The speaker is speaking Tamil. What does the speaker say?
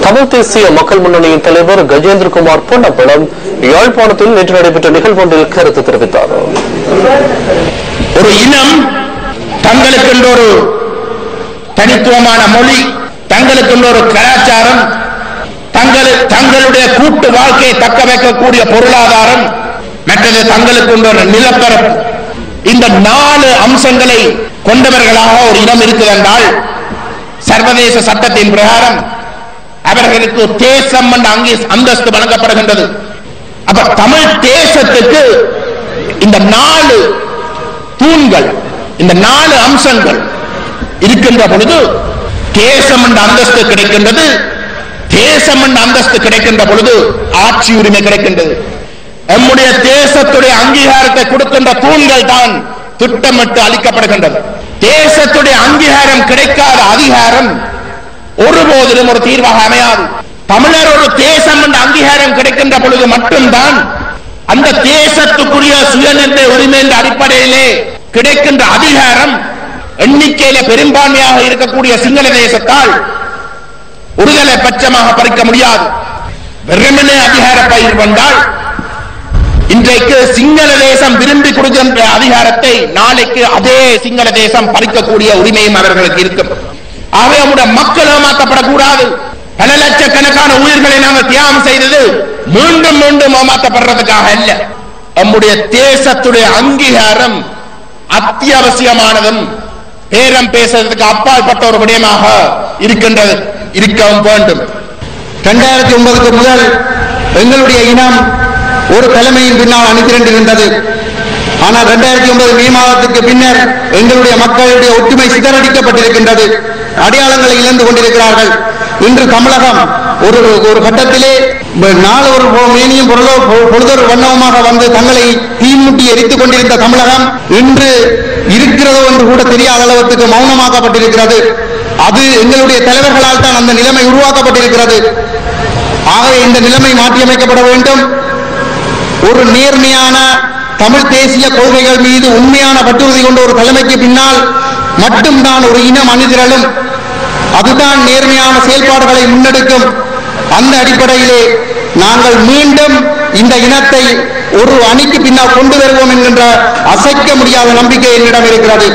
தமிழ் தேசிய மக்கள் முன்னணியின் தலைவர் கஜேந்திரகுமார் பொன்னம்பலம் யாழ்ப்பாணத்தில் நேற்று நடைபெற்ற நிகழ்வு ஒன்றில் கருத்து தெரிவித்தார். ஒரு இனம் தங்களுக்கென்ற ஒரு தனித்துவமான மொழி, தங்களுக்கென்ற ஒரு கலாச்சாரம், தங்களுடைய கூட்டு வாழ்க்கையை தக்க வைக்கக்கூடிய பொருளாதாரம், மற்றது தங்களுக்கென்ற ஒரு நிலப்பரப்பு, இந்த 4 அம்சங்களை கொண்டவர்களாக ஒரு இனம் இருக்குது என்றால் சர்வதேச சட்டத்தின் பிரகாரம் அவர்களுக்கு தேசம் என்ற அந்தஸ்து வழங்கப்படுகின்றது. அப்ப தமிழ் தேசத்துக்கு இந்த 4 தூண்கள், இந்த 4 அம்சங்கள் இருக்கின்ற பொழுது தேசம் என்ற அந்தஸ்து கிடைக்கின்றது. தேசம் என்ற அந்தஸ்து கிடைக்கின்ற பொழுது ஆட்சி உரிமை கிடைக்கின்றது. நம்முடைய தேசத்துடைய அங்கீகாரத்தை கொடுக்கின்ற தூண்கள் தான் திட்டமிட்டு அளிக்கப்படுகின்றது. தேசத்துடைய அங்கீகாரம் கிடைக்காத அதிகாரம் ஒருபோதிலும் ஒரு தீர்வாக அமையாது. தமிழர் ஒரு தேசம் என்ற அங்கீகாரம் கிடைக்கின்ற பொழுது மட்டும்தான் அந்த தேசத்துக்குரிய சுயநிர்ணய உரிமை என்ற அடிப்படையிலே கிடைக்கின்ற அதிகாரம் எண்ணிக்கையில பெரும்பான்மையாக இருக்கக்கூடிய சிங்கள தேசத்தால் ஒருதலை பட்சமாக பறிக்க முடியாது. வெறுமனே அதிகார பயிர் வந்தால் இன்றைக்கு சிங்கள தேசம் விரும்பி கொடுக்கின்ற அதிகாரத்தை நாளைக்கு அதே சிங்கள தேசம் பறிக்கக்கூடிய உரிமையும் அவர்களுக்கு இருக்கும். ஆகவே நம்முடைய மக்கள் ஏமாற்றப்படக்கூடாது. பல லட்சக்கணக்கான உயிர்களை நாங்கள் தியாகம் செய்தது மீண்டும் மீண்டும் ஏமாற்றப்படுறதுக்காக அல்ல. நம்முடைய தேசத்துடைய அங்கீகாரம் அத்தியாவசியமானதும் பேரம் பேசுறதுக்கு அப்பாற்பட்ட ஒரு விடயமாக இருக்கின்றது, இருக்கவும் வேண்டும். 2009 முதல் எங்களுடைய இனம் ஒரு தலைமையின் பின்னால் அணிதிரண்டிருந்தது. ஆனால் 2009 மே மாதத்துக்கு பின்னர் எங்களுடைய மக்களுடைய ஒற்றுமை சிதறடிக்கப்பட்டிருக்கின்றது. அடையாளங்களை இழந்து கொண்டிருக்கிறார்கள். இன்று தமிழகம் ஒரு கட்டத்திலே நாள் ஒரு மேனியும் பொழுதொரு வண்ணமாக வந்து தங்களை தீமுட்டி எரித்துக் கொண்டிருந்த தமிழகம் இன்று இருக்கிறதோ என்று கூட தெரியாத அளவுக்கு மௌனமாக்கப்பட்டிருக்கிறது. அது எங்களுடைய தலைவர்களால் தான் அந்த நிலைமை உருவாக்கப்பட்டிருக்கிறது. ஆகவே இந்த நிலைமை மாற்றியமைக்கப்பட வேண்டும். ஒரு நேர்மையான தமிழ் தேசிய கொள்கைகள் மீது உண்மையான பற்றுறுதி கொண்ட ஒரு தலைமைக்கு பின்னால் மட்டும்தான் ஒரு இனம் அணிதிரளும். அதுதான் நேர்மையான செயல்பாடுகளை முன்னெடுக்கும். அந்த அடிப்படையிலே நாங்கள் மீண்டும் இந்த இனத்தை ஒரு அணிக்கு பின்னால் கொண்டு வருவோம் என்கின்ற அசைக்க முடியாத நம்பிக்கை என்னிடம் இருக்கிறது.